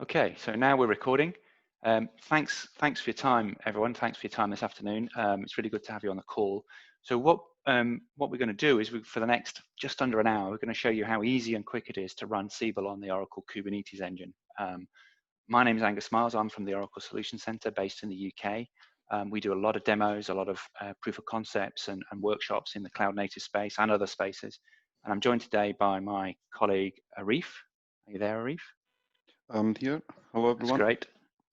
Okay, so now we're recording. Thanks for your time, everyone. Thanks for your time this afternoon. It's really good to have you on the call. So what we're going to do is for the next just under an hour, we're going to show you how easy and quick it is to run Siebel on the Oracle Kubernetes engine. My name is Angus Miles. I'm from the Oracle Solutions Center based in the UK. We do a lot of demos, a lot of proof of concepts and workshops in the cloud native space and other spaces. And I'm joined today by my colleague Arif. Are you there, Arif? I'm here. Hello, everyone. That's great.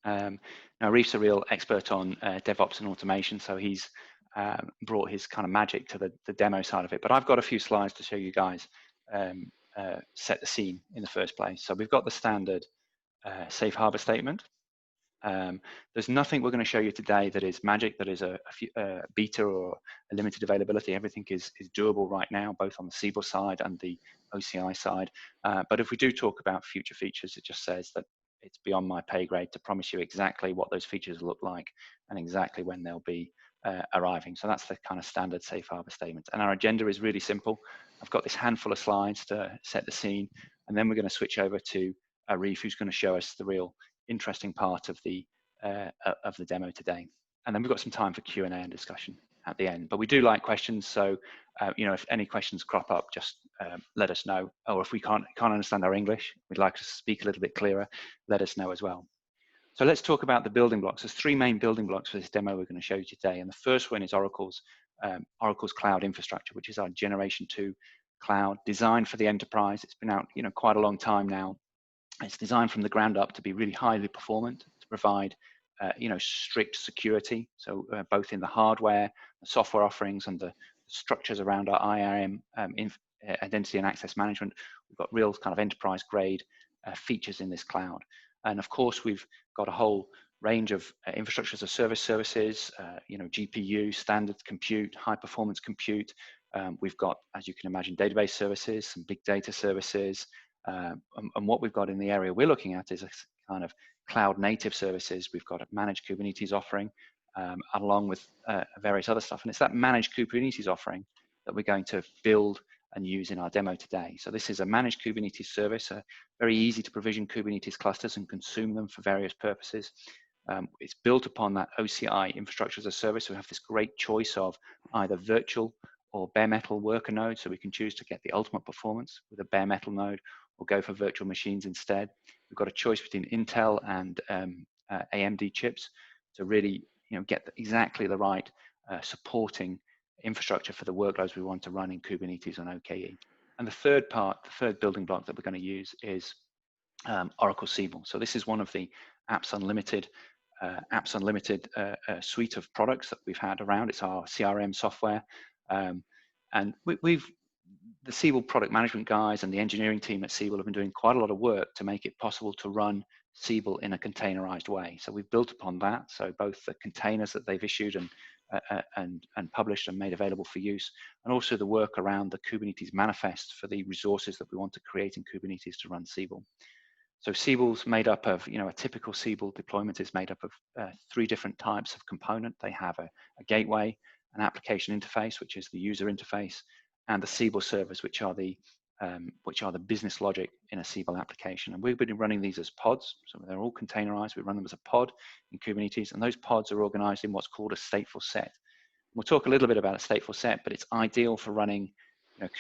Now, Arif's a real expert on DevOps and automation, so he's brought his kind of magic to the demo side of it. But I've got a few slides to show you guys, set the scene in the first place. So we've got the standard safe harbor statement. There's nothing we're going to show you today that is magic, that is a beta or a limited availability. Everything is doable right now, both on the Siebel side and the OCI side. But if we do talk about future features, it just says that it's beyond my pay grade to promise you exactly what those features look like and exactly when they'll be arriving. So that's the kind of standard safe harbor statement. And our agenda is really simple. I've got this handful of slides to set the scene, and then we're going to switch over to Arif, who's going to show us the real interesting part of the demo today. And then we've got some time for Q&A and discussion at the end. But we do like questions, so if any questions crop up, just let us know. Or if we can't understand our English, we'd like to speak a little bit clearer, let us know as well. So let's talk about the building blocks. There's three main building blocks for this demo we're going to show you today. And the first one is Oracle's cloud infrastructure, which is our Generation 2 cloud designed for the enterprise. It's been out quite a long time now. It's designed from the ground up to be really highly performant, to provide strict security. So both in the hardware, the software offerings, and the structures around our IAM, identity and access management, we've got real kind of enterprise grade features in this cloud. And of course, we've got a whole range of infrastructure as a service services, GPU, standard compute, high performance compute. We've got, as you can imagine, database services, some big data services. And what we've got in the area we're looking at is a kind of cloud native services. We've got a managed Kubernetes offering along with various other stuff. And it's that managed Kubernetes offering that we're going to build and use in our demo today. So this is a managed Kubernetes service, very easy to provision Kubernetes clusters and consume them for various purposes. It's built upon that OCI infrastructure as a service. We have this great choice of either virtual or bare metal worker node, so we can choose to get the ultimate performance with a bare metal node or go for virtual machines instead. We've got a choice between Intel and AMD chips to really get exactly the right supporting infrastructure for the workloads we want to run in Kubernetes and OKE. And the third building block that we're going to use is Oracle Siebel. So this is one of the Apps Unlimited suite of products that we've had around. It's our CRM software. And the Siebel product management guys and the engineering team at Siebel have been doing quite a lot of work to make it possible to run Siebel in a containerized way. So we've built upon that. So both the containers that they've issued and published and made available for use, and also the work around the Kubernetes manifest for the resources that we want to create in Kubernetes to run Siebel. So Siebel's made up of, a typical Siebel deployment is made up of three different types of component. They have a gateway, an application interface, which is the user interface, and the Siebel servers, which are the business logic in a Siebel application. And we've been running these as pods, so they're all containerized. We run them as a pod in Kubernetes, and those pods are organized in what's called a stateful set. We'll talk a little bit about a stateful set, but it's ideal for running,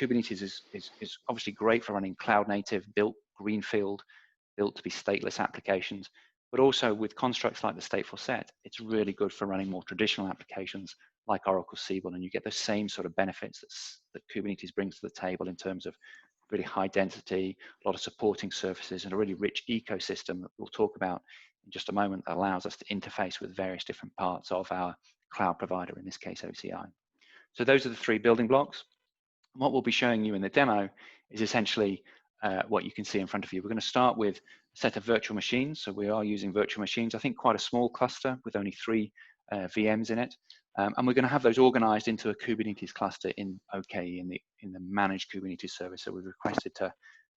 Kubernetes is obviously great for running cloud native, built greenfield, built to be stateless applications, but also with constructs like the stateful set, it's really good for running more traditional applications like Oracle Siebel, and you get the same sort of benefits that Kubernetes brings to the table in terms of really high density, a lot of supporting services, and a really rich ecosystem that we'll talk about in just a moment that allows us to interface with various different parts of our cloud provider, in this case OCI. So those are the three building blocks. And what we'll be showing you in the demo is essentially what you can see in front of you. We're going to start with a set of virtual machines. So we are using virtual machines, I think quite a small cluster with only 3 VMs in it. And we're going to have those organized into a Kubernetes cluster in OKE, in the managed Kubernetes service. So we've requested to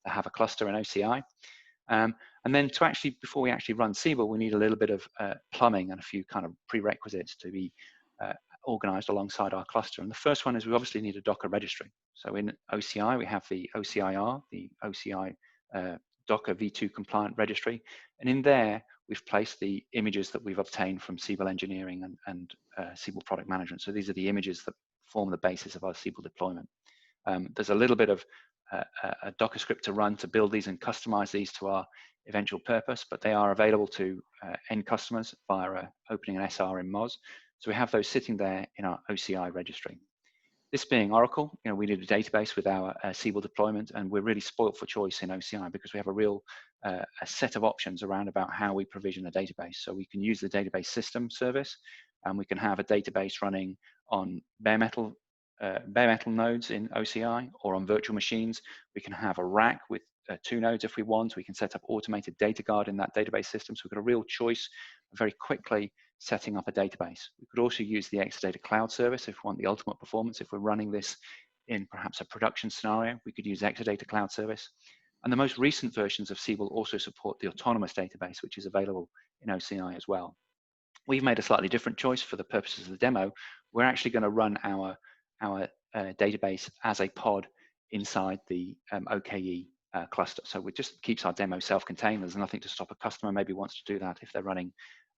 have a cluster in OCI. And then before we actually run Siebel, we need a little bit of plumbing and a few kind of prerequisites to be organized alongside our cluster. And the first one is we obviously need a Docker registry. So in OCI, we have the OCIR, the OCI Docker V2 compliant registry. And in there, we've placed the images that we've obtained from Siebel Engineering and Siebel Product Management. So these are the images that form the basis of our Siebel deployment. There's a little bit of a Docker script to run to build these and customize these to our eventual purpose, but they are available to end customers via opening an SR in Moz. So we have those sitting there in our OCI registry. This being Oracle, we need a database with our Siebel deployment, and we're really spoilt for choice in OCI because we have a real a set of options around about how we provision a database. So we can use the database system service, and we can have a database running on bare metal nodes in OCI or on virtual machines. We can have a rack with 2 nodes if we want. We can set up automated data guard in that database system. So we've got a real choice very quickly setting up a database. We could also use the Exadata cloud service if we want the ultimate performance. If we're running this in perhaps a production scenario, we could use Exadata cloud service. And the most recent versions of Siebel also support the autonomous database, which is available in OCI as well. We've made a slightly different choice for the purposes of the demo. We're actually going to run our database as a pod inside the OKE cluster. So it just keeps our demo self-contained. There's nothing to stop a customer maybe wants to do that if they're running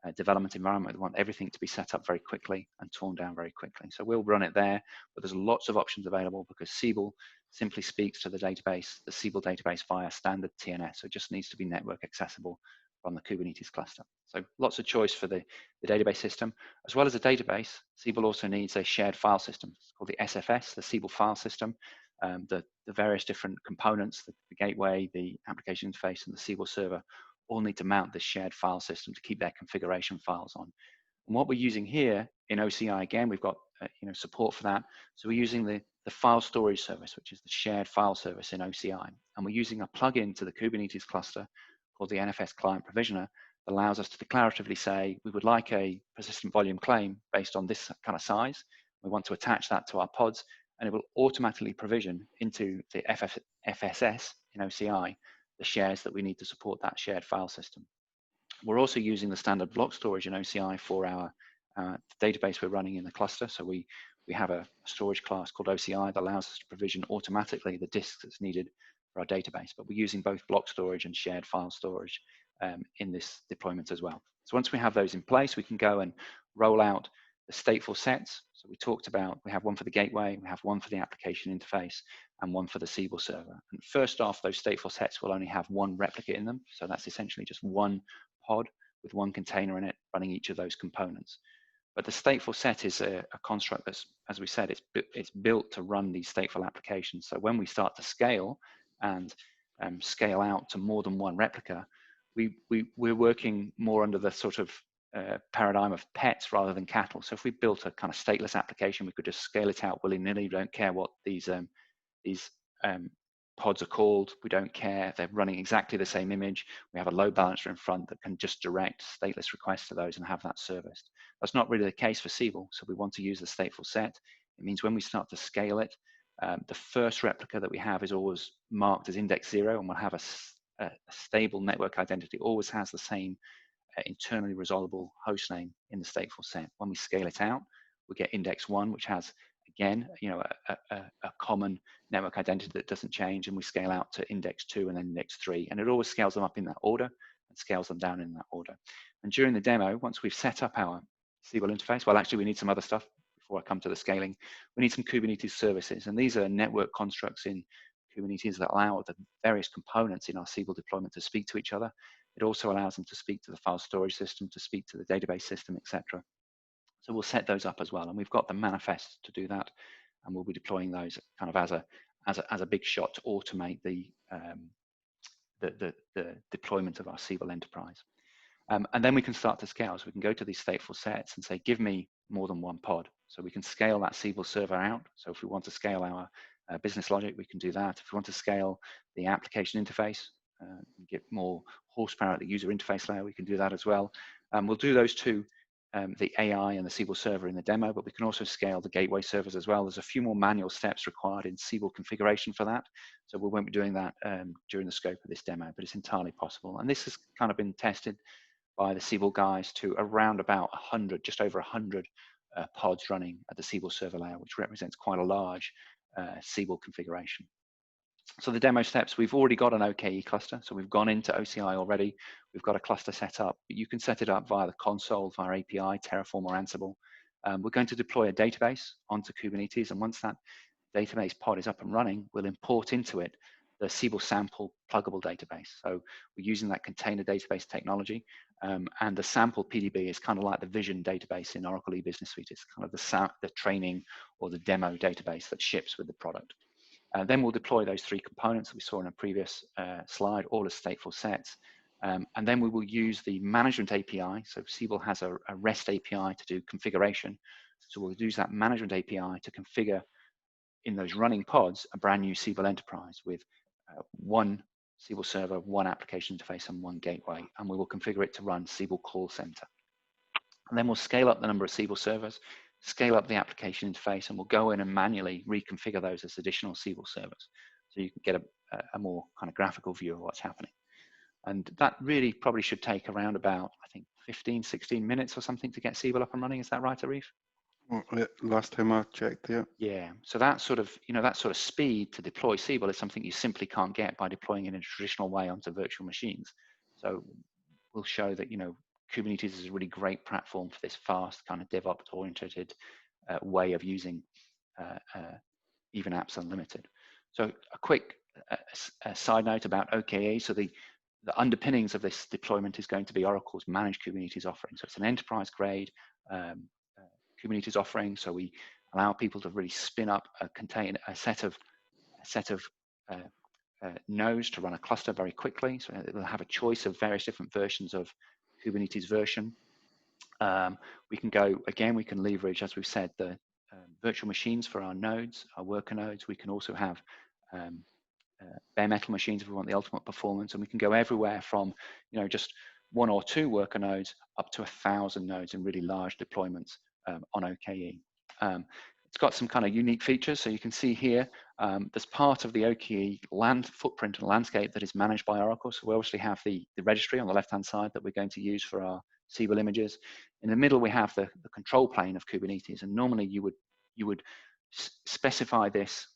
a development environment. They want everything to be set up very quickly and torn down very quickly. So we'll run it there, but there's lots of options available because Siebel simply speaks to the database, the Siebel database via standard TNS. So it just needs to be network accessible from the Kubernetes cluster. So lots of choice for the database system. As well as a database, Siebel also needs a shared file system. It's called the SFS, the Siebel file system. The various different components, the gateway, the application interface, and the Siebel server all need to mount this shared file system to keep their configuration files on. And what we're using here in OCI, again, we've got support for that. So we're using the file storage service, which is the shared file service in OCI. And we're using a plugin to the Kubernetes cluster called the NFS Client Provisioner that allows us to declaratively say, we would like a persistent volume claim based on this kind of size. We want to attach that to our pods, and it will automatically provision into the FSS in OCI the shares that we need to support that shared file system. We're also using the standard block storage in OCI for our database we're running in the cluster. So we have a storage class called OCI that allows us to provision automatically the disks that's needed for our database, but we're using both block storage and shared file storage in this deployment as well. So once we have those in place, we can go and roll out the stateful sets. So we talked about, we have one for the gateway, we have one for the application interface, and one for the Siebel server. And first off, those stateful sets will only have one replicate in them. So that's essentially just one pod with one container in it running each of those components. But the stateful set is a construct that's, as we said, it's built to run these stateful applications. So when we start to scale and scale out to more than one replica, we're working more under the sort of paradigm of pets rather than cattle. So if we built a kind of stateless application, we could just scale it out willy-nilly. We don't care what these pods are called. We don't care. They're running exactly the same image. We have a load balancer in front that can just direct stateless requests to those and have that serviced. That's not really the case for Siebel. So we want to use the stateful set. It means when we start to scale it, the first replica that we have is always marked as index 0, and we'll have a stable network identity, always has the same internally resolvable host name in the stateful set. When we scale it out, we get index 1, which has, again, a common network identity that doesn't change, and we scale out to index 2 and then index 3, and it always scales them up in that order and scales them down in that order. And during the demo, once we've set up our Siebel interface, well, actually, we need some other stuff before I come to the scaling. We need some Kubernetes services, and these are network constructs in Kubernetes that allow the various components in our Siebel deployment to speak to each other. It also allows them to speak to the file storage system, to speak to the database system, etc. So we'll set those up as well, and we've got the manifest to do that, and we'll be deploying those kind of as a big shot to automate the deployment of our Siebel enterprise. And then we can start to scale. So we can go to these stateful sets and say, give me more than one pod. So we can scale that Siebel server out. So if we want to scale our business logic, we can do that. If we want to scale the application interface, get more horsepower at the user interface layer, we can do that as well. We'll do those two, the AI and the Siebel server in the demo, but we can also scale the gateway servers as well. There's a few more manual steps required in Siebel configuration for that. So we won't be doing that during the scope of this demo, but it's entirely possible. And this has kind of been tested by the Siebel guys to around about 100, just over 100 pods running at the Siebel server layer, which represents quite a large Siebel configuration. So the demo steps, we've already got an OKE cluster. So we've gone into OCI already. We've got a cluster set up. You can set it up via the console, via API, Terraform or Ansible. We're going to deploy a database onto Kubernetes. And once that database pod is up and running, we'll import into it the Siebel sample pluggable database. So we're using that container database technology. And the sample PDB is kind of like the vision database in Oracle E-Business Suite. It's kind of the training or the demo database that ships with the product. Then we'll deploy those three components that we saw in a previous slide, all as stateful sets. And then we will use the management API. So Siebel has a REST API to do configuration. So we'll use that management API to configure in those running pods a brand new Siebel enterprise with one Siebel server, one application interface, and one gateway. And we will configure it to run Siebel Call Center. And then we'll scale up the number of Siebel servers, scale up the application interface, and we'll go in and manually reconfigure those as additional Siebel servers. So you can get a more kind of graphical view of what's happening. And that really probably should take around about, I think, 15, 16 minutes or something to get Siebel up and running. Is that right, Arif? Well, yeah, last time I checked, yeah. Yeah, so that sort of, that sort of speed to deploy Siebel is something you simply can't get by deploying it in a traditional way onto virtual machines. So we'll show that, Kubernetes is a really great platform for this fast kind of DevOps-oriented way of using even apps unlimited. So a quick side note about OKE. So the underpinnings of this deployment is going to be Oracle's managed Kubernetes offering. So it's an enterprise-grade Kubernetes offering. So we allow people to really spin up a set of nodes to run a cluster very quickly. So it will have a choice of various different versions of Kubernetes version. We can leverage, as we've said, the virtual machines for our nodes, our worker nodes. We can also have bare metal machines if we want the ultimate performance, and we can go everywhere from just one or two worker nodes up to 1,000 nodes in really large deployments on OKE. It's got some kind of unique features. So you can see here, there's part of the OKE land footprint and landscape that is managed by Oracle. So we obviously have the registry on the left-hand side that we're going to use for our Siebel images. In the middle, we have the control plane of Kubernetes. And normally you would specify this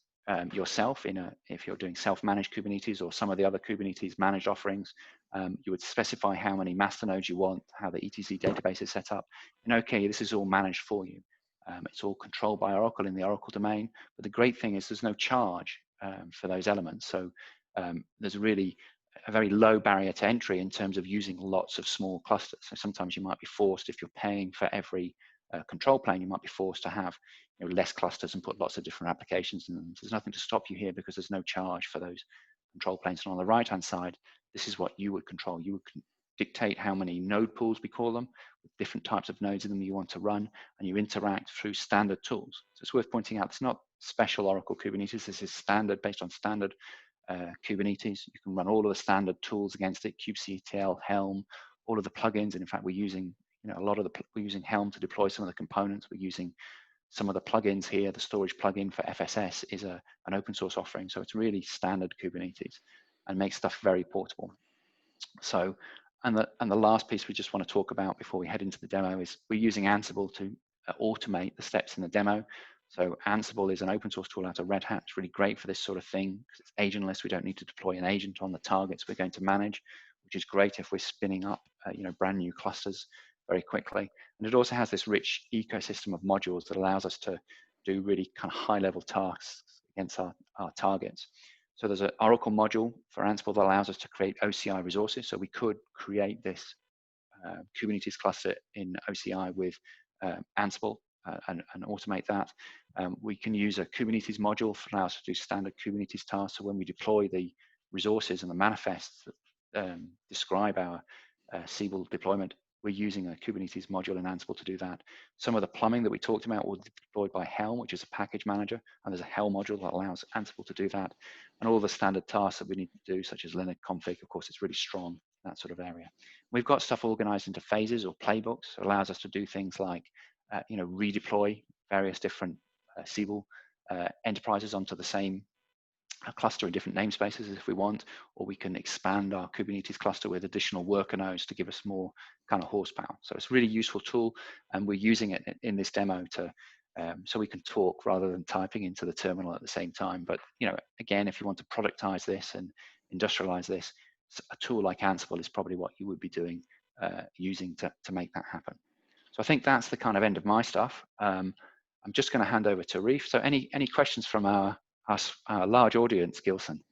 yourself if you're doing self-managed Kubernetes or some of the other Kubernetes managed offerings. You would specify how many master nodes you want, how the ETC database is set up. And OKE, this is all managed for you. It's all controlled by Oracle in the Oracle domain. But the great thing is there's no charge for those elements. So there's really a very low barrier to entry in terms of using lots of small clusters. So sometimes you might be forced, if you're paying for every control plane, you might be forced to have less clusters and put lots of different applications in them. There's nothing to stop you here because there's no charge for those control planes. And on the right-hand side, this is what you would control. You would dictate how many node pools, we call them, with different types of nodes in them you want to run, and you interact through standard tools. So it's worth pointing out, it's not special Oracle Kubernetes. This is standard, based on standard Kubernetes. You can run all of the standard tools against it, kubectl, Helm, all of the plugins. And in fact, we're using we're using Helm to deploy some of the components. We're using some of the plugins here. The storage plugin for FSS is an open source offering. So it's really standard Kubernetes and makes stuff very portable. So, and the last piece we just want to talk about before we head into the demo is we're using Ansible to automate the steps in the demo. So Ansible is an open source tool out of Red Hat. It's really great for this sort of thing because it's agentless. We don't need to deploy an agent on the targets we're going to manage, which is great if we're spinning up brand new clusters very quickly. And it also has this rich ecosystem of modules that allows us to do really kind of high level tasks against our targets. So there's an Oracle module for Ansible that allows us to create OCI resources. So we could create this Kubernetes cluster in OCI with Ansible and automate that. We can use a Kubernetes module for allow us to do standard Kubernetes tasks. So when we deploy the resources and the manifests that describe our Siebel deployment, we're using a Kubernetes module in Ansible to do that. Some of the plumbing that we talked about will be deployed by Helm, which is a package manager, and there's a Helm module that allows Ansible to do that. And all the standard tasks that we need to do, such as Linux config, of course, it's really strong in that sort of area. We've got stuff organized into phases or playbooks. So it allows us to do things like, redeploy various different Siebel enterprises onto the same cluster in different namespaces if we want, or we can expand our Kubernetes cluster with additional worker nodes to give us more kind of horsepower. So it's a really useful tool, and we're using it in this demo to so we can talk rather than typing into the terminal at the same time. But again, if you want to productize this and industrialize this, a tool like Ansible is probably what you would be doing, using to make that happen. So I think that's the kind of end of my stuff. I'm just going to hand over to Arif. So any questions from our large audience, Gilson?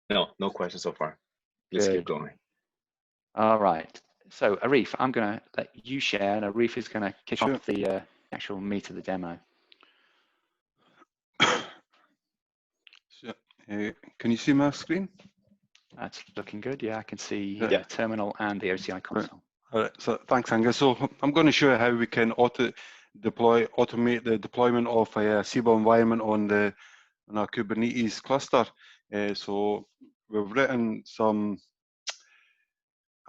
No questions so far. Let's keep going. All right. So Arif, I'm going to let you share, and Arif is going to kick off the actual meat of the demo. So, can you see my screen? That's looking good. Yeah, I can see Yeah. terminal and the OCI console. All right. So thanks, Angus. So I'm going to show you how we can automate the deployment of a Siebel environment on our Kubernetes cluster. So we've written some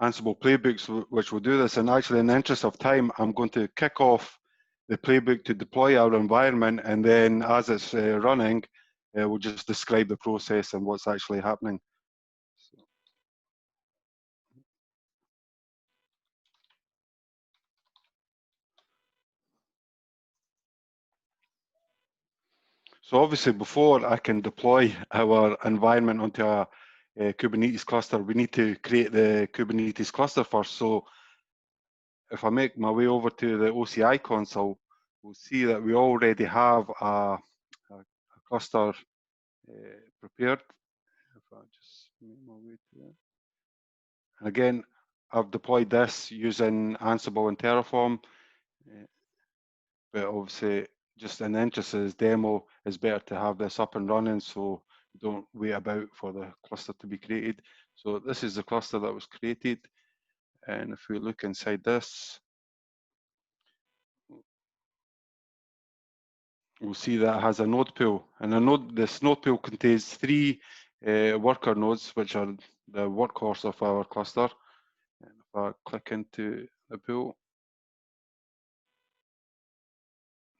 Ansible playbooks which will do this, and actually in the interest of time I'm going to kick off the playbook to deploy our environment, and then as it's running we'll just describe the process and what's actually happening. So obviously before I can deploy our environment onto a Kubernetes cluster, we need to create the Kubernetes cluster first. So if I make my way over to the OCI console, we'll see that we already have a cluster prepared. If I just make my way to that. And again, I've deployed this using Ansible and Terraform, but obviously just in the interest of this demo, it's better to have this up and running so don't wait about for the cluster to be created. So this is the cluster that was created, and if we look inside this, we'll see that it has a node pool, and this node pool contains 3 worker nodes, which are the workhorse of our cluster. And if I click into the pool,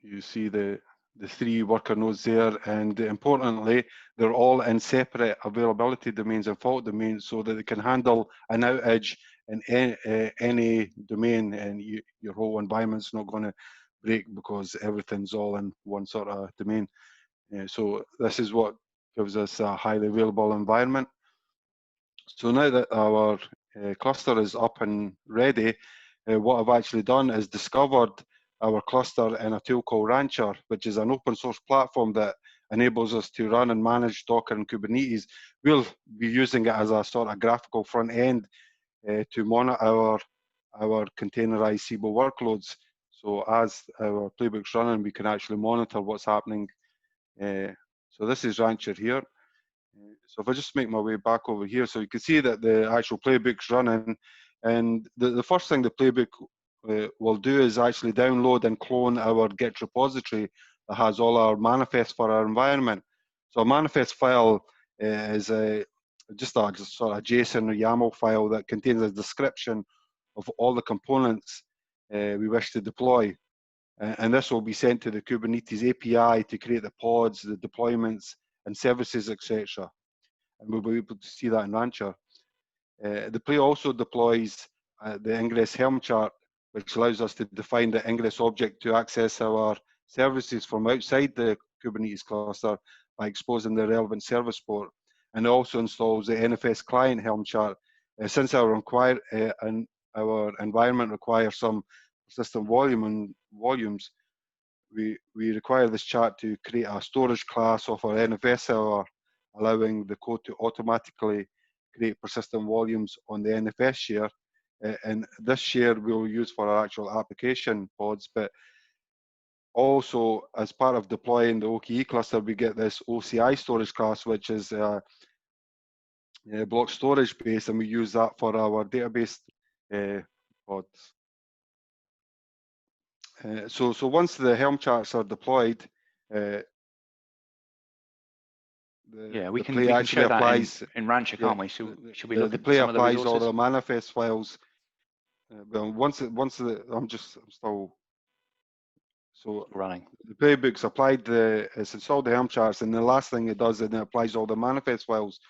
you see the 3 worker nodes there, and importantly, they're all in separate availability domains and fault domains, so that they can handle an outage in any domain, and your whole environment's not going to break because everything's all in one sort of domain. So this is what gives us a highly available environment. So now that our cluster is up and ready, what I've actually done is discovered our cluster in a tool called Rancher, which is an open source platform that enables us to run and manage Docker and Kubernetes. We'll be using it as a sort of graphical front end to monitor our containerized Siebel workloads. So as our playbook's running, we can actually monitor what's happening. So this is Rancher here. So if I just make my way back over here, so you can see that the actual playbook's running, and the first thing the playbook will do is actually download and clone our Git repository that has all our manifests for our environment. So a manifest file is just a sort of JSON or YAML file that contains a description of all the components we wish to deploy. And this will be sent to the Kubernetes API to create the pods, the deployments, and services, etc. And we'll be able to see that in Rancher. The play also deploys the Ingress Helm chart, which allows us to define the Ingress object to access our services from outside the Kubernetes cluster by exposing the relevant service port. And it also installs the NFS client Helm chart. Since our environment requires some persistent volumes, we require this chart to create a storage class of our NFS server, allowing the code to automatically create persistent volumes on the NFS share. And this share we'll use for our actual application pods, but also as part of deploying the OKE cluster, we get this OCI storage class, which is block storage based, and we use that for our database pods. So once the Helm charts are deployed, we can show that in Rancher, can't we? Should we look at some of the resources? All the manifest files. Well, I'm still running. The playbook's applied it's installed the Helm charts, and the last thing it does is it applies all the manifest files,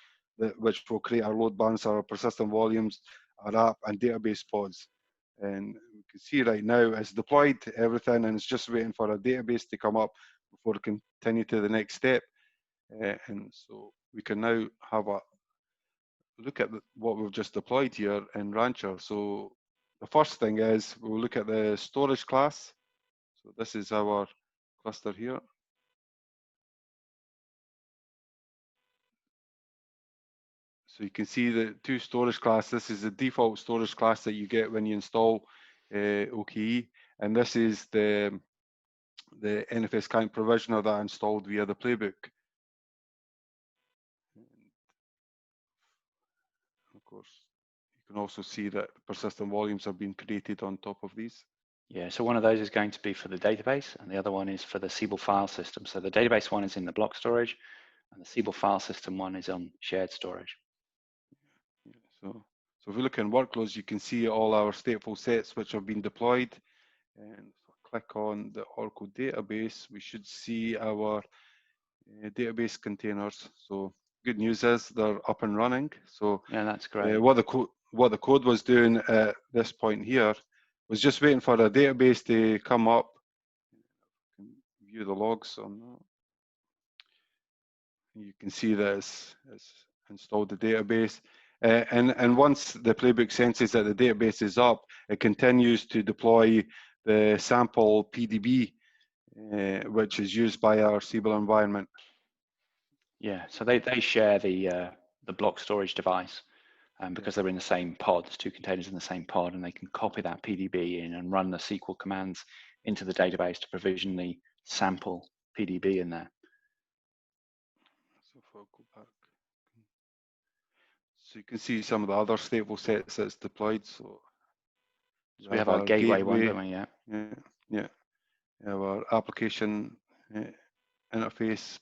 which will create our load balancer, our persistent volumes, our app and database pods. And we can see right now it's deployed everything, and it's just waiting for a database to come up before it can continue to the next step. And so we can now have a look at what we've just deployed here in Rancher. So the first thing is we'll look at the storage class. So this is our cluster here. So you can see the two storage class. This is the default storage class that you get when you install OKE, and this is the NFS client provisioner that I installed via the playbook. And of course, you can also see that persistent volumes have been created on top of these. Yeah, so one of those is going to be for the database, and the other one is for the Siebel file system. So the database one is in the block storage, and the Siebel file system one is on shared storage. Yeah, so if we look in workloads, you can see all our stateful sets which have been deployed. And if I click on the Oracle database, we should see our database containers. So good news is they're up and running. So yeah, that's great. what the code was doing at this point here was just waiting for the database to come up. You can view the logs on that. You can see that it's installed the database. And once the playbook senses that the database is up, it continues to deploy the sample PDB, which is used by our Siebel environment. Yeah, so they share the block storage device, because they're in the same pod. There's two containers in the same pod, and they can copy that PDB in and run the SQL commands into the database to provision the sample PDB in there. So if I go back, so you can see some of the other stateful sets that's deployed. So we have our gateway one, don't we? Yeah. Yeah. We have our application interface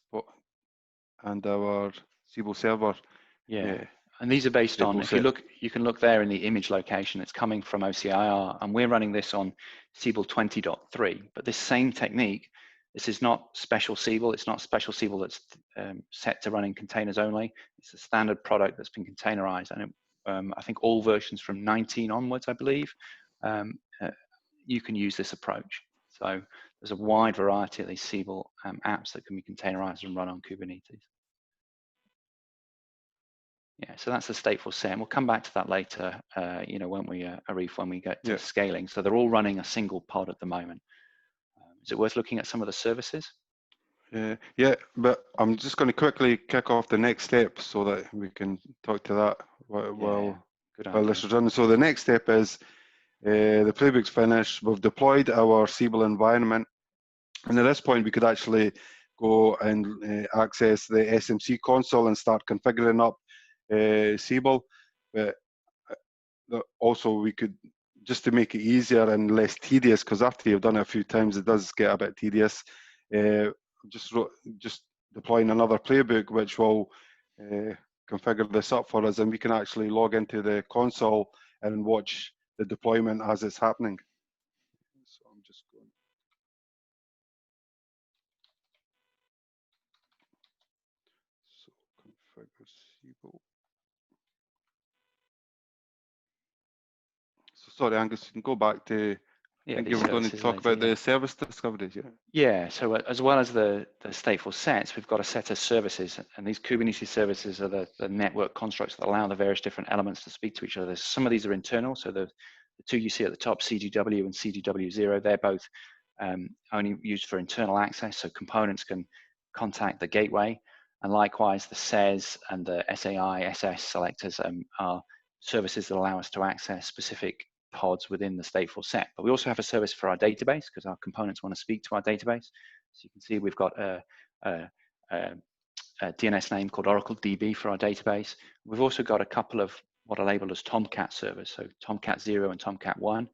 and our Siebel server. Yeah. And these are based on, if you look, you can look there in the image location, it's coming from OCIR, and we're running this on Siebel 20.3. But this same technique, this is not special Siebel. It's not special Siebel that's set to run in containers only. It's a standard product that's been containerized. And I think all versions from 19 onwards, I believe, you can use this approach. So there's a wide variety of these Siebel apps that can be containerized and run on Kubernetes. Yeah, so that's a stateful set. And we'll come back to that later, you know, when we, Arif, when we get to scaling. So they're all running a single pod at the moment. Is it worth looking at some of the services? Yeah, but I'm just going to quickly kick off the next step so that we can talk to that while this is running. So the next step is the playbook's finished. We've deployed our Siebel environment. And at this point, we could actually go and access the SMC console and start configuring up Siebel. But also we could, just to make it easier and less tedious, because after you've done it a few times, it does get a bit tedious, just deploying another playbook which will configure this up for us, and we can actually log into the console and watch the deployment as it's happening. So I'm just going. So configure Siebel. So sorry, Angus, you can go back to, I think you were going to talk about the service discoveries, Yeah, so as well as the stateful sets, we've got a set of services, and these Kubernetes services are the network constructs that allow the various different elements to speak to each other. Some of these are internal, so the two you see at the top, CGW and CGW0, they're both only used for internal access, so components can contact the gateway, and likewise the SES and the SAI, SS selectors are services that allow us to access specific pods within the stateful set. But we also have a service for our database because our components want to speak to our database. So you can see we've got a DNS name called Oracle DB for our database. We've also got a couple of what are labeled as Tomcat servers, so Tomcat 0 and Tomcat 1.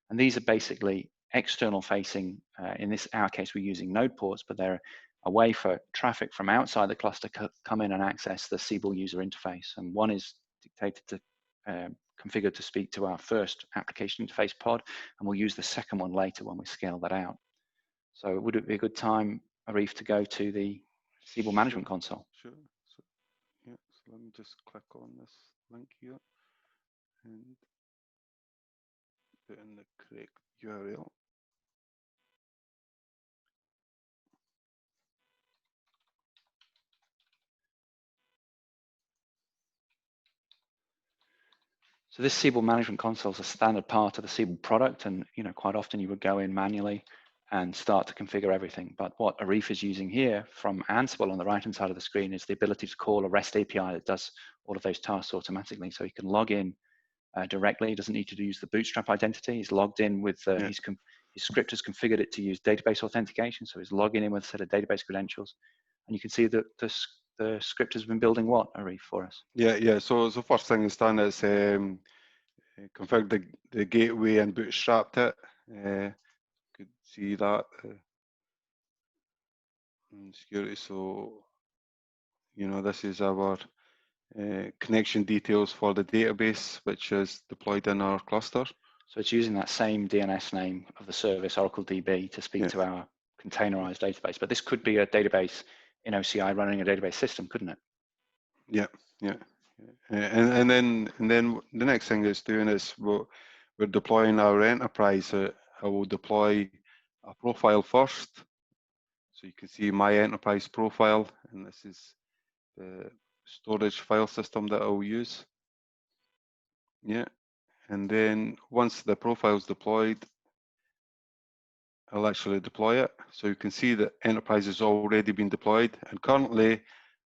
And these are basically external facing. In our case, we're using node ports, but they're a way for traffic from outside the cluster to come in and access the Siebel user interface. And one is dictated to configured to speak to our first application interface pod, and we'll use the second one later when we scale that out. So would it be a good time, Arif, to go to the Siebel management console? Sure. So, yeah, so let me just click on this link here. And put in the correct URL. So this Siebel management console is a standard part of the Siebel product, and quite often you would go in manually and start to configure everything. But what Arif is using here from Ansible on the right-hand side of the screen is the ability to call a REST API that does all of those tasks automatically. So he can log in directly. He doesn't need to use the Bootstrap identity. He's logged in with his script has configured it to use database authentication. So he's logging in with a set of database credentials, and you can see that the script has been building what, Arif, for us? Yeah. So the first thing it's done is configured the gateway and bootstrapped it. Could see that in security. So this is our connection details for the database, which is deployed in our cluster. So it's using that same DNS name of the service, Oracle DB, to speak to our containerized database. But this could be a database in OCI running a database system, couldn't it? Yeah. And then the next thing it's doing is we're deploying our enterprise. I will deploy a profile first. So you can see my enterprise profile, and this is the storage file system that I'll use. Yeah. And then once the profile is deployed, I'll actually deploy it. So you can see that enterprise has already been deployed, and currently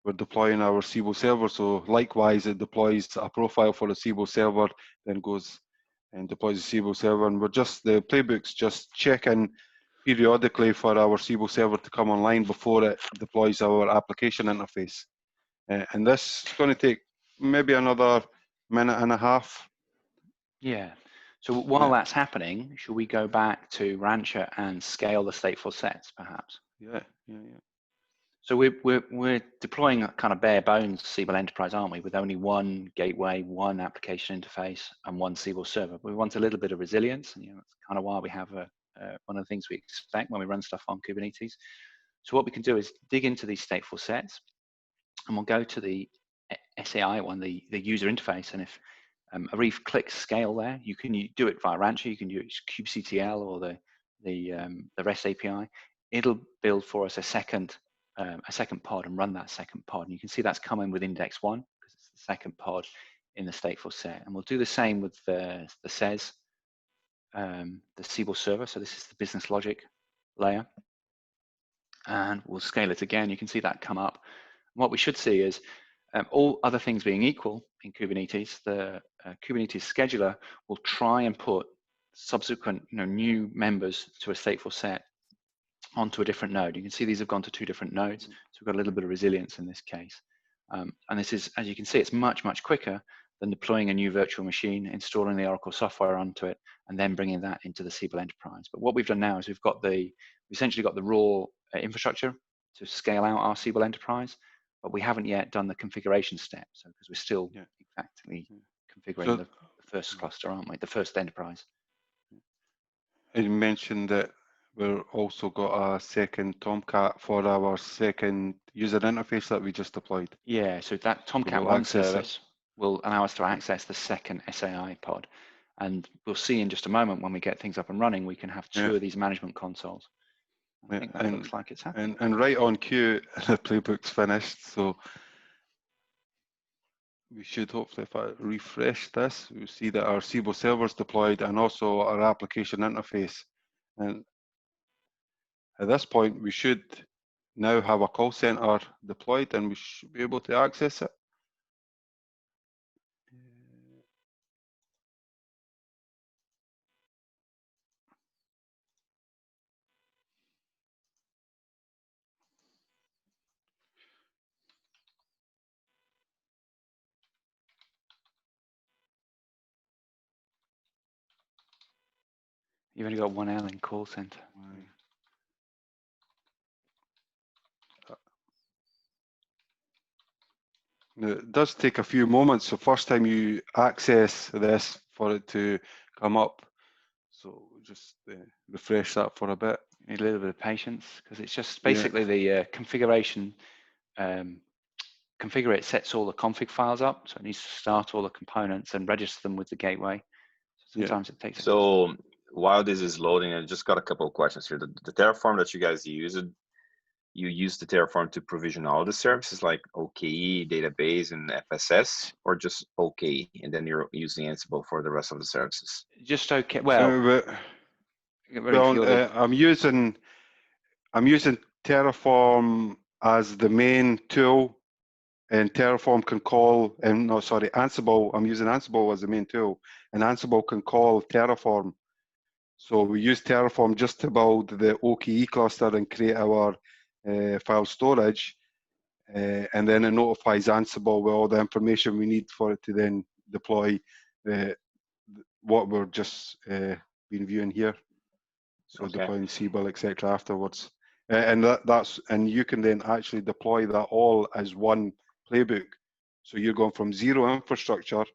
we're deploying our Siebel server. So likewise, it deploys a profile for the Siebel server, then goes and deploys the Siebel server. And the playbook's just checking periodically for our Siebel server to come online before it deploys our application interface. And this is going to take maybe another minute and a half. Yeah. So while that's happening, should we go back to Rancher and scale the stateful sets, perhaps? Yeah. So we're deploying a kind of bare bones Siebel Enterprise, aren't we? With only one gateway, one application interface, and one Siebel server. We want a little bit of resilience, and that's kind of why we have one of the things we expect when we run stuff on Kubernetes. So what we can do is dig into these stateful sets, and we'll go to the SAI one, the user interface, and if Arif clicks scale there, you can do it via Rancher, you can use kubectl or the REST API. It'll build for us a second pod and run that second pod. And you can see that's coming with index 1 because it's the second pod in the stateful set. And we'll do the same with the SES, the Siebel server. So this is the business logic layer. And we'll scale it again. You can see that come up. What we should see is all other things being equal in Kubernetes, the Kubernetes scheduler will try and put subsequent new members to a stateful set onto a different node. You can see these have gone to 2 different nodes, so we've got a little bit of resilience in this case. And this is, as you can see, it's much quicker than deploying a new virtual machine, installing the Oracle software onto it, and then bringing that into the Siebel Enterprise. But what we've done now is we've essentially got the raw infrastructure to scale out our Siebel Enterprise, but we haven't yet done the configuration step, so because we're still exactly configuring the first cluster, aren't we? The first enterprise. You mentioned that we've also got a second Tomcat for our second user interface that we just deployed. Yeah, so that Tomcat 1 service will allow us to access the second SAI pod. And we'll see in just a moment when we get things up and running, we can have 2 of these management consoles. I think that looks like it's happening. And right on cue, the playbook's finished. So we should hopefully, if I refresh this, we'll see that our Siebel server's deployed and also our application interface. And at this point, we should now have a call center deployed and we should be able to access it. You've only got 1 L in call center. It does take a few moments. So first time you access this for it to come up. So just refresh that for a bit. Need a little bit of patience because it's just basically the configuration. Configure it sets all the config files up, so it needs to start all the components and register them with the gateway. So sometimes it takes. So while this is loading, I just got a couple of questions here. The Terraform that you guys use, you use the Terraform to provision all the services like OKE, database, and FSS, or just OKE, and then you're using Ansible for the rest of the services? Just okay. Well, I'm using Terraform as the main tool, and Terraform can call, and no, sorry, Ansible. I'm using Ansible as the main tool, and Ansible can call Terraform. So we use Terraform just to build the OKE cluster and create our file storage, and then it notifies Ansible with all the information we need for it to then deploy what we're just been viewing here. So deploying Siebel, etc. afterwards, and and you can then actually deploy that all as one playbook. So you're going from zero infrastructure,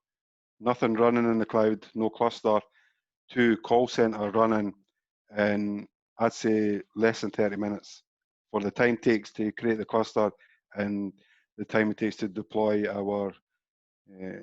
nothing running in the cloud, no cluster, to call center running in, I'd say, less than 30 minutes for the time it takes to create the cluster and the time it takes to deploy our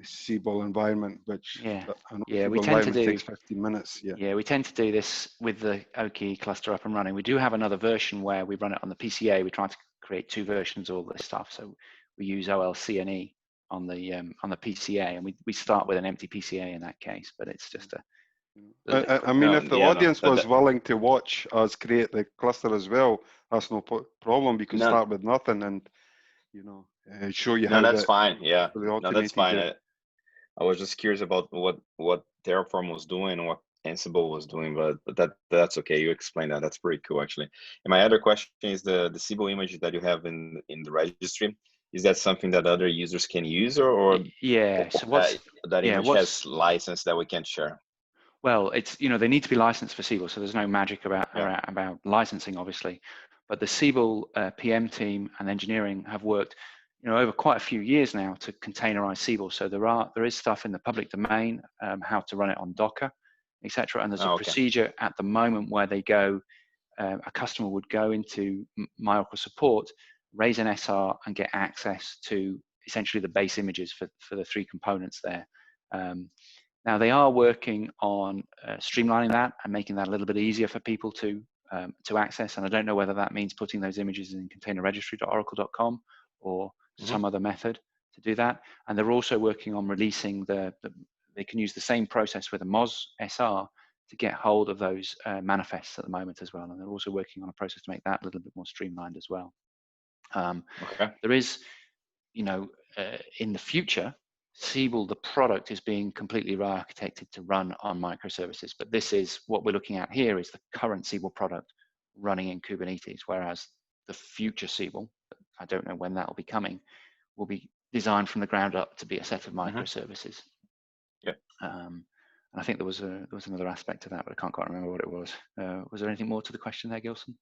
Siebel environment, which we tend to do takes 15 minutes. We tend to do this with the OKE cluster up and running. We do have another version where we run it on the PCA. We try to create two versions of all this stuff. So we use OLCNE on the PCA, and we start with an empty PCA in that case. But it's just I mean, if the audience was willing to watch us create the cluster as well, that's no problem. We can start with nothing and, show you how. No, that's fine. Yeah, no, that's fine. I was just curious about what Terraform was doing and what Ansible was doing, but that's okay. You explained that. That's pretty cool, actually. And my other question is the Siebel image that you have in the registry. Is that something that other users can use, or so what's that image has license that we can't share? Well, it's they need to be licensed for Siebel, so there's no magic about licensing, obviously. But the Siebel PM team and engineering have worked, over quite a few years now to containerize Siebel. So there is stuff in the public domain, how to run it on Docker, etc. And there's a procedure at the moment where they go, a customer would go into My Oracle Support, raise an SR, and get access to essentially the base images for the three components there. Now they are working on streamlining that and making that a little bit easier for people to access. And I don't know whether that means putting those images in containerregistry.oracle.com or some other method to do that. And they're also working on releasing they can use the same process with a Moz SR to get hold of those manifests at the moment as well. And they're also working on a process to make that a little bit more streamlined as well. There is, in the future, Siebel, the product, is being completely re-architected to run on microservices. But this is what we're looking at here is the current Siebel product running in Kubernetes, whereas the future Siebel, I don't know when that will be coming, will be designed from the ground up to be a set of microservices. And I think there was another aspect to that, but I can't quite remember what it was. Was there anything more to the question there, Gilson?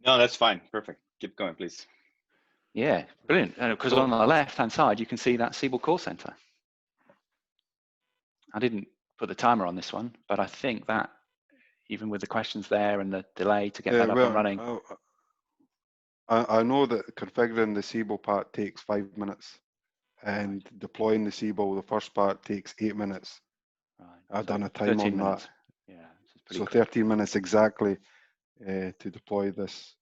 No, that's fine. Perfect. Keep going, please. Yeah, brilliant. Because on the left-hand side, you can see that Siebel call center. I didn't put the timer on this one, but I think that even with the questions there and the delay to get that up and running. I know that configuring the Siebel part takes 5 minutes, and deploying the Siebel, the first part, takes 8 minutes. I've done a time on that. Yeah, so 13 minutes exactly to deploy this.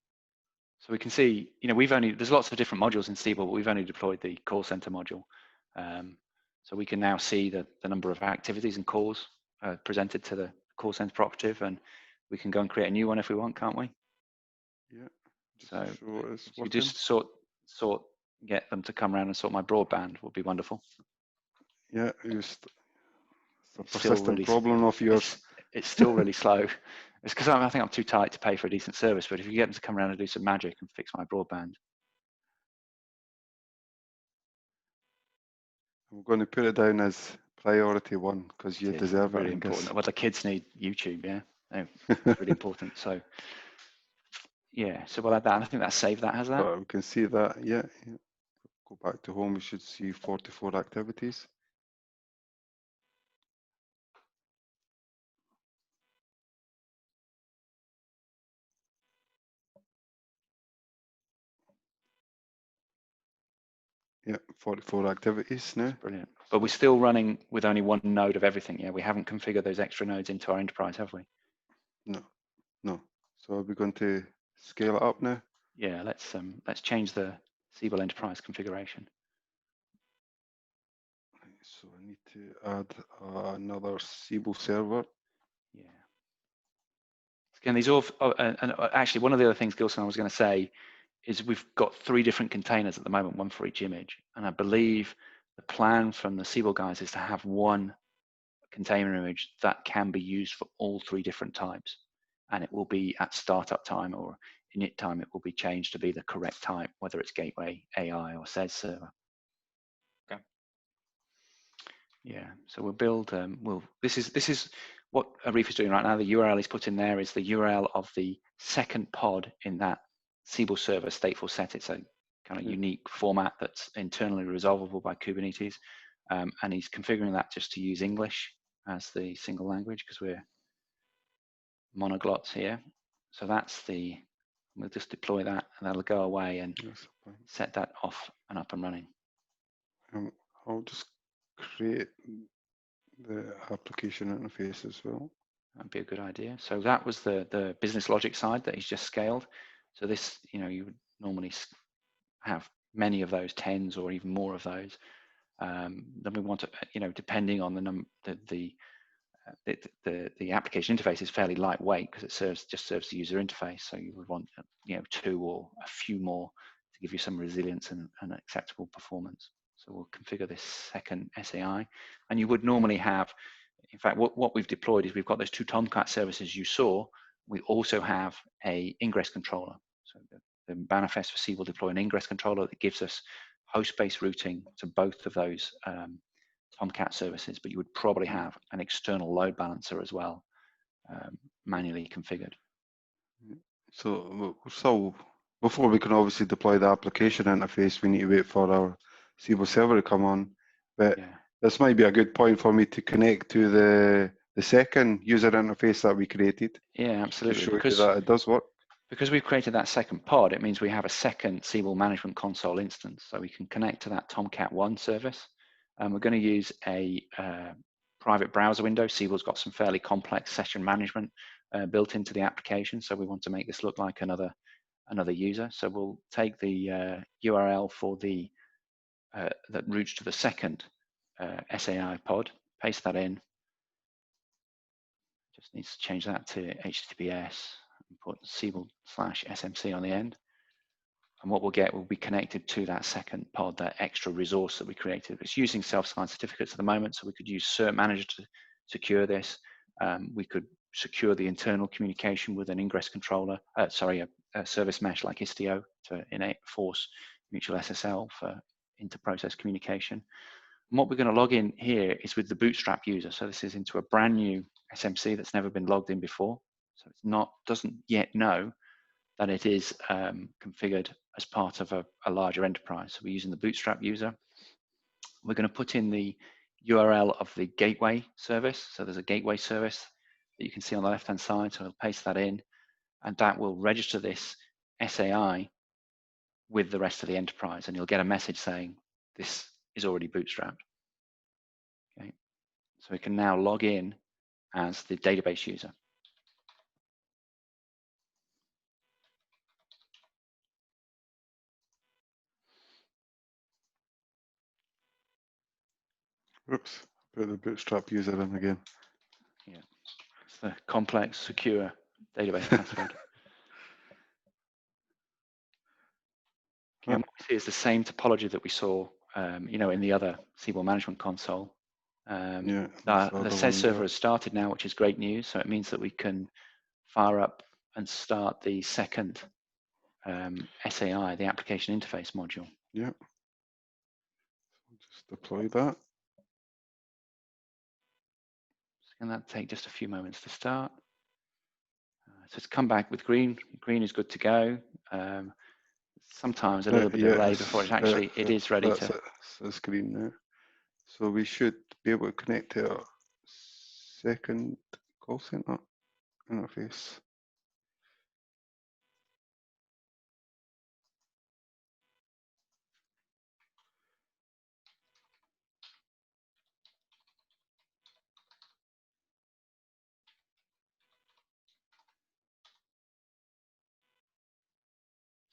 So we can see, there's lots of different modules in Siebel, but we've only deployed the call center module. So we can now see the number of activities and calls presented to the call center operative, and we can go and create a new one if we want, can't we? Yeah. So you just get them to come around and sort my broadband would be wonderful. Yeah, it's a persistent problem of yours. It's still really slow. It's because I think I'm too tight to pay for a decent service, but if you get them to come around and do some magic and fix my broadband. I'm going to put it down as priority 1 because you deserve it. Really important. Well, the kids need YouTube, yeah. It's really important. So, yeah, so we'll add that. And I think that's saved that, has that? But we can see that, yeah. Go back to home, we should see 44 activities. Yeah, 44 activities now. That's brilliant. But we're still running with only one node of everything. Yeah, we haven't configured those extra nodes into our enterprise, have we? No, no. So are we going to scale it up now? Yeah, let's change the Siebel enterprise configuration. So I need to add another Siebel server. Yeah. Again, these all, actually, one of the other things, Gilson, I was going to say is we've got 3 different containers at the moment, one for each image. And I believe the plan from the Siebel guys is to have one container image that can be used for all 3 different types. And it will be at startup time or init time, it will be changed to be the correct type, whether it's gateway, AI, or SES server. Okay. Yeah, so we'll build, this is what Arif is doing right now. The URL he's put in there is the URL of the second pod in that Siebel server stateful set. It's a kind of unique format that's internally resolvable by Kubernetes. And he's configuring that just to use English as the single language because we're monoglots here. So that's we'll just deploy that and that'll go away and set that off and up and running. I'll just create the application interface as well. That'd be a good idea. So that was the business logic side that he's just scaled. So this, you would normally have many of those, 10s or even more of those. Then we want to, depending on the application interface is fairly lightweight because it just serves the user interface. So you would want, 2 or a few more to give you some resilience and acceptable performance. So we'll configure this second SAI, and you would normally have. In fact, what we've deployed is we've got those 2 Tomcat services you saw. We also have a ingress controller. So the manifest for C will deploy an ingress controller that gives us host-based routing to both of those Tomcat services, but you would probably have an external load balancer as well, manually configured. So before we can obviously deploy the application interface, we need to wait for our Siebel server to come on. But Yeah. this might be a good point for me to connect to the second user interface that we created. Yeah, absolutely. To show you that it does work. Because we've created that second pod, it means we have a second Siebel management console instance. So we can connect to that Tomcat 1 service. And we're going to use a private browser window. Siebel's got some fairly complex session management built into the application. So we want to make this look like another user. So we'll take the URL for that routes to the second SAI pod, paste that in. Just needs to change that to HTTPS and put Siebel/SMC on the end. And what we'll get will be connected to that second pod, that extra resource that we created. It's using self-signed certificates at the moment, so we could use Cert Manager to secure this. We could secure the internal communication with an ingress controller, a service mesh like Istio to force mutual SSL for inter-process communication. And what we're going to log in here is with the Bootstrap user. So this is into a brand new SMC that's never been logged in before. So it's doesn't yet know that it is configured as part of a larger enterprise. So we're using the Bootstrap user. We're going to put in the URL of the gateway service. So there's a gateway service that you can see on the left-hand side. So I'll paste that in, and that will register this SAI with the rest of the enterprise. And you'll get a message saying this is already bootstrapped. Okay. So we can now log in as the database user. Oops, put the Bootstrap user in again. Yeah, it's the complex, secure database password. And what we see is the same topology that we saw, in the other Siebel management console. The SES server has started now, which is great news. So it means that we can fire up and start the second SAI, the application interface module. Yeah. Just deploy that. And that'll take just a few moments to start. So it's come back with green. Green is good to go. Sometimes a little bit of delay before it is ready to. That's the screen now. So we should be able to connect to our second call center interface.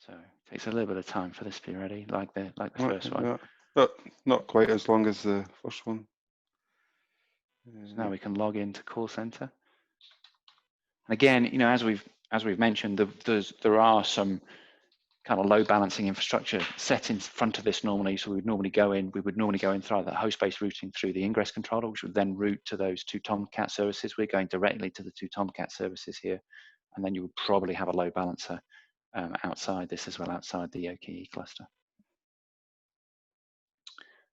So it takes a little bit of time for this to be ready, like the first one. Not quite as long as the first one. So now we can log into call center. And again, you know, as we've mentioned, there are some kind of load balancing infrastructure set in front of this normally. So we would normally go in through that host-based routing through the ingress controller, which would then route to those 2 Tomcat services. We're going directly to the 2 Tomcat services here, and then you would probably have a load balancer outside this as well, outside the OKE cluster.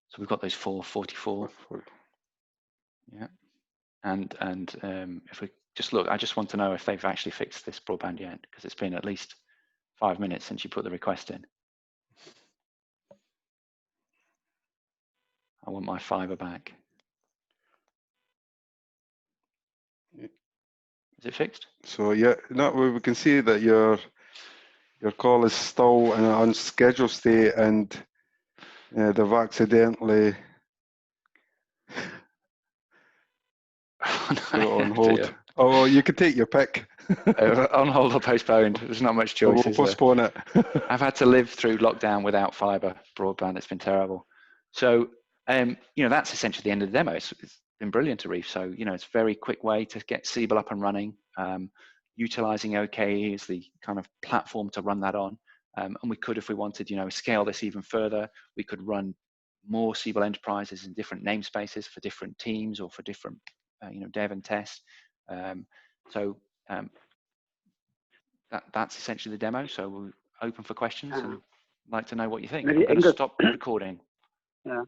So we've got those 444. Yeah, and if we just look, I just want to know if they've actually fixed this broadband yet, because it's been at least 5 minutes since you put the request in. I want my fiber back. Is it fixed? So yeah, no, we can see that your call is still in an unscheduled state, and they've accidentally put it on hold. Oh, you can take your pick. On hold or postponed. There's not much choice. We'll postpone it. I've had to live through lockdown without fiber broadband. It's been terrible. So, you know, that's essentially the end of the demo. It's been brilliant, Arif. So, you know, it's a very quick way to get Siebel up and running. Utilizing OKE as the kind of platform to run that on. And we could, if we wanted, you know, scale this even further. We could run more Siebel enterprises in different namespaces for different teams or for different, you know, dev and test. That's essentially the demo. So we're open for questions and like to know what you think. I'm going to stop recording. Yeah.